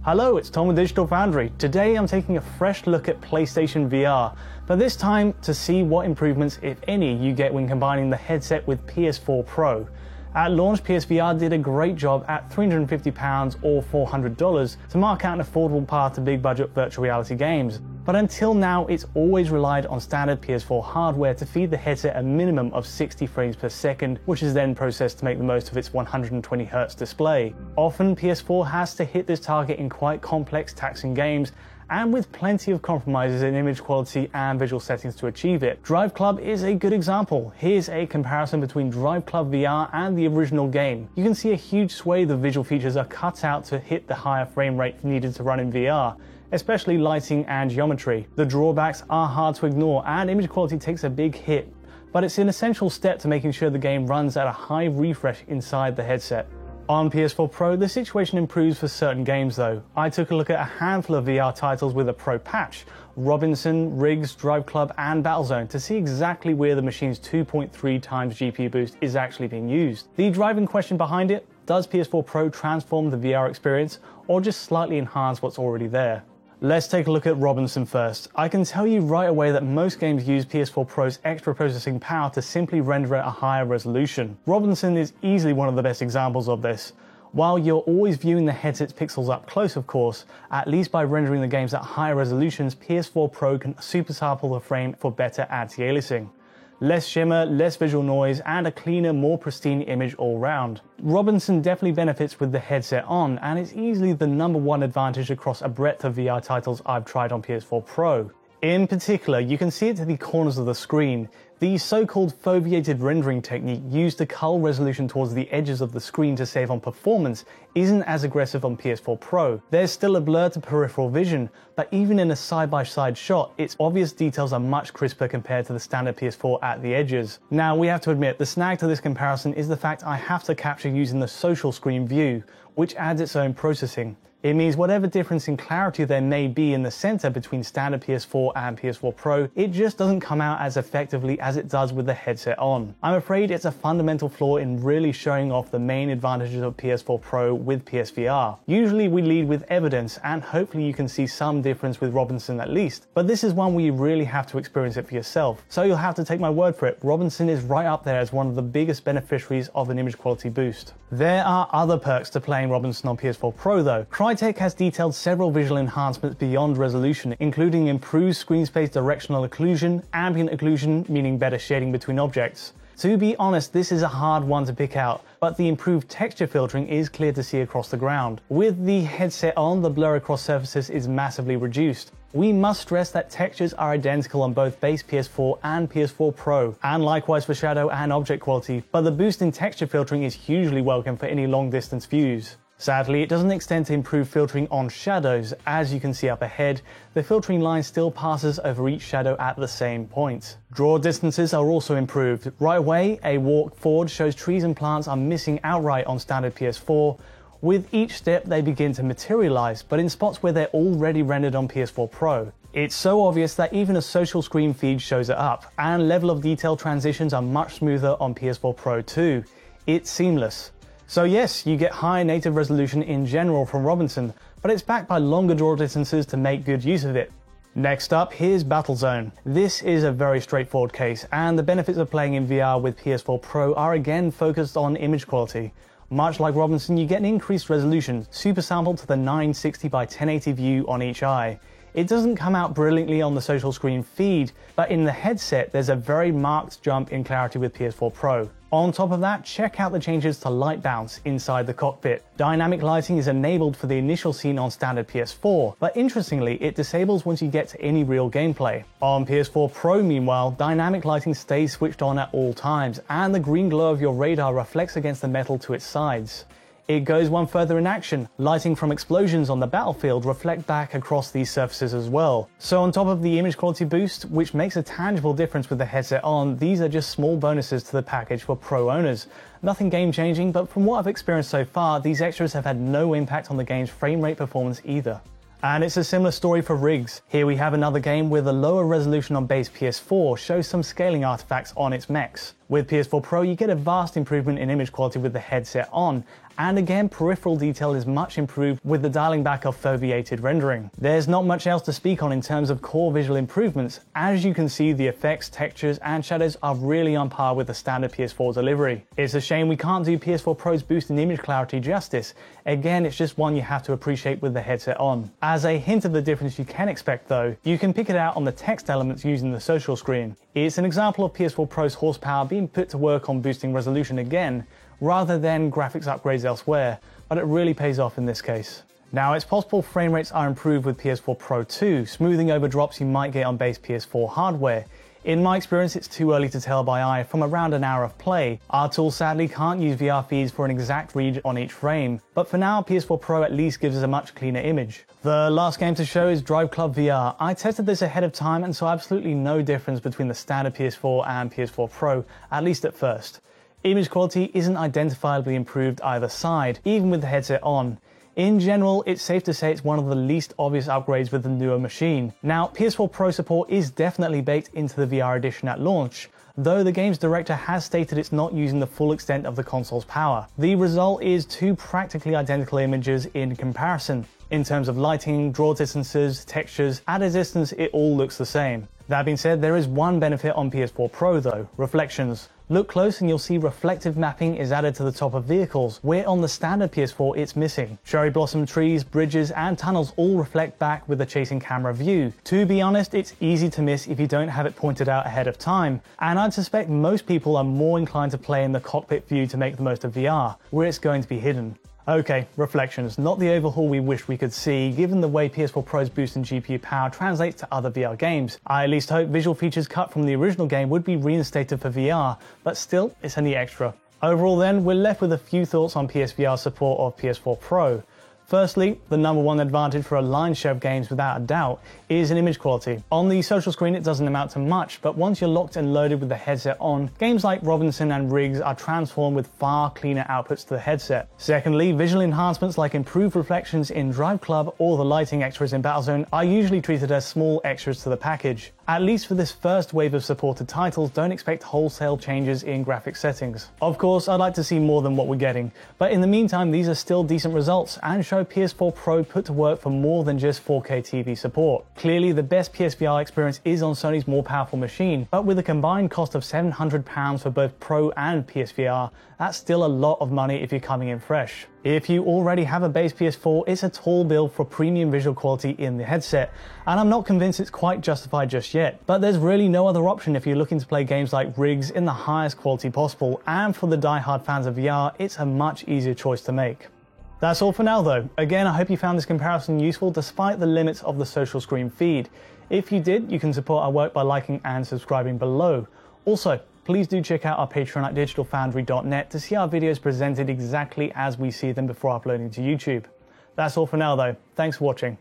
Hello, it's Tom with Digital Foundry. Today I'm taking a fresh look at PlayStation VR, but this time to see what improvements, if any, you get when combining the headset with PS4 Pro. At launch, PSVR did a great job at £350 or $400 to mark out an affordable path to big budget virtual reality games. But until now, it's always relied on standard PS4 hardware to feed the headset a minimum of 60 frames per second, which is then processed to make the most of its 120Hz display. Often, PS4 has to hit this target in quite complex, taxing games, and with plenty of compromises in image quality and visual settings to achieve it. Drive Club is a good example. Here's a comparison between Drive Club VR and the original game. You can see a huge swathe of visual features are cut out to hit the higher frame rate needed to run in VR, especially lighting and geometry. The drawbacks are hard to ignore and image quality takes a big hit, but it's an essential step to making sure the game runs at a high refresh inside the headset. On PS4 Pro, the situation improves for certain games though. I took a look at a handful of VR titles with a Pro patch, Robinson, Riggs, Drive Club and Battlezone, to see exactly where the machine's 2.3 times GPU boost is actually being used. The driving question behind it, does PS4 Pro transform the VR experience or just slightly enhance what's already there? Let's take a look at Robinson first. I can tell you right away that most games use PS4 Pro's extra processing power to simply render at a higher resolution. Robinson is easily one of the best examples of this. While you're always viewing the headset's pixels up close, of course, at least by rendering the games at higher resolutions, PS4 Pro can super sample the frame for better anti-aliasing. Less shimmer, less visual noise, and a cleaner, more pristine image all round. Robinson definitely benefits with the headset on, and it's easily the #1 advantage across a breadth of VR titles I've tried on PS4 Pro. In particular, you can see it to the corners of the screen. The so-called foveated rendering technique used to cull resolution towards the edges of the screen to save on performance isn't as aggressive on PS4 Pro. There's still a blur to peripheral vision, but even in a side-by-side shot, its obvious details are much crisper compared to the standard PS4 at the edges. Now, we have to admit, the snag to this comparison is the fact I have to capture using the social screen view, which adds its own processing. It means whatever difference in clarity there may be in the center between standard PS4 and PS4 Pro, it just doesn't come out as effectively as it does with the headset on. I'm afraid it's a fundamental flaw in really showing off the main advantages of PS4 Pro with PSVR. Usually we lead with evidence, and hopefully you can see some difference with Robinson at least, but this is one where you really have to experience it for yourself. So you'll have to take my word for it, Robinson is right up there as one of the biggest beneficiaries of an image quality boost. There are other perks to playing Robinson on PS4 Pro though. Crytek has detailed several visual enhancements beyond resolution, including improved screen space directional occlusion, ambient occlusion, meaning better shading between objects. To be honest, this is a hard one to pick out, but the improved texture filtering is clear to see across the ground. With the headset on, the blur across surfaces is massively reduced. We must stress that textures are identical on both base PS4 and PS4 Pro, and likewise for shadow and object quality, but the boost in texture filtering is hugely welcome for any long distance views. Sadly, it doesn't extend to improved filtering on shadows. As you can see up ahead, the filtering line still passes over each shadow at the same point. Draw distances are also improved. Right away, a walk forward shows trees and plants are missing outright on standard PS4. With each step, they begin to materialize, but in spots where they're already rendered on PS4 Pro. It's so obvious that even a social screen feed shows it up, and level of detail transitions are much smoother on PS4 Pro too. It's seamless. So yes, you get higher native resolution in general from Robinson, but it's backed by longer draw distances to make good use of it. Next up, here's Battlezone. This is a very straightforward case, and the benefits of playing in VR with PS4 Pro are again focused on image quality. Much like Robinson, you get an increased resolution, super sampled to the 960 by 1080 view on each eye. It doesn't come out brilliantly on the social screen feed, but in the headset there's a very marked jump in clarity with PS4 Pro. On top of that, check out the changes to light bounce inside the cockpit. Dynamic lighting is enabled for the initial scene on standard PS4, but interestingly, it disables once you get to any real gameplay. On PS4 Pro, meanwhile, dynamic lighting stays switched on at all times, and the green glow of your radar reflects against the metal to its sides. It goes one further in action. Lighting from explosions on the battlefield reflect back across these surfaces as well. So on top of the image quality boost, which makes a tangible difference with the headset on, these are just small bonuses to the package for Pro owners. Nothing game changing, but from what I've experienced so far, these extras have had no impact on the game's frame rate performance either. And it's a similar story for Riggs. Here we have another game where the lower resolution on base PS4 shows some scaling artifacts on its mechs. With PS4 Pro, you get a vast improvement in image quality with the headset on, and again, peripheral detail is much improved with the dialing back of foveated rendering. There's not much else to speak on in terms of core visual improvements. As you can see, the effects, textures, and shadows are really on par with the standard PS4 delivery. It's a shame we can't do PS4 Pro's boost in image clarity justice. Again, it's just one you have to appreciate with the headset on. As a hint of the difference you can expect though, you can pick it out on the text elements using the social screen. It's an example of PS4 Pro's horsepower being put to work on boosting resolution again, rather than graphics upgrades elsewhere, but it really pays off in this case. Now, it's possible frame rates are improved with PS4 Pro too, smoothing over drops you might get on base PS4 hardware. In my experience, it's too early to tell by eye from around an hour of play. Our tool sadly can't use VR feeds for an exact read on each frame, but for now, PS4 Pro at least gives us a much cleaner image. The last game to show is Drive Club VR. I tested this ahead of time and saw absolutely no difference between the standard PS4 and PS4 Pro, at least at first. Image quality isn't identifiably improved either side, even with the headset on. In general, it's safe to say it's one of the least obvious upgrades with the newer machine. Now, PS4 Pro support is definitely baked into the VR edition at launch, though the game's director has stated it's not using the full extent of the console's power. The result is two practically identical images in comparison. In terms of lighting, draw distances, textures, at a distance it all looks the same. That being said, there is one benefit on PS4 Pro though, reflections. Look close and you'll see reflective mapping is added to the top of vehicles, where on the standard PS4 it's missing. Cherry blossom trees, bridges and tunnels all reflect back with the chasing camera view. To be honest, it's easy to miss if you don't have it pointed out ahead of time, and I'd suspect most people are more inclined to play in the cockpit view to make the most of VR, where it's going to be hidden. Okay, reflections, not the overhaul we wish we could see, given the way PS4 Pro's boost in GPU power translates to other VR games. I at least hope visual features cut from the original game would be reinstated for VR, but still, it's only extra. Overall then, we're left with a few thoughts on PSVR support of PS4 Pro. Firstly, the number one advantage for a lion's share of games without a doubt is in image quality. On the social screen it doesn't amount to much, but once you're locked and loaded with the headset on, games like Robinson and Riggs are transformed with far cleaner outputs to the headset. Secondly, visual enhancements like improved reflections in Drive Club or the lighting extras in Battlezone are usually treated as small extras to the package. At least for this first wave of supported titles, don't expect wholesale changes in graphics settings. Of course, I'd like to see more than what we're getting, but in the meantime, these are still decent results and show PS4 Pro put to work for more than just 4K TV support. Clearly, the best PSVR experience is on Sony's more powerful machine, but with a combined cost of £700 for both Pro and PSVR, that's still a lot of money if you're coming in fresh. If you already have a base PS4, it's a tall bill for premium visual quality in the headset, and I'm not convinced it's quite justified just yet. But there's really no other option if you're looking to play games like Riggs in the highest quality possible, and for the die-hard fans of VR, it's a much easier choice to make. That's all for now though. Again, I hope you found this comparison useful despite the limits of the social screen feed. If you did, you can support our work by liking and subscribing below. Also, please do check out our Patreon at digitalfoundry.net to see our videos presented exactly as we see them before uploading to YouTube. That's all for now though. Thanks for watching.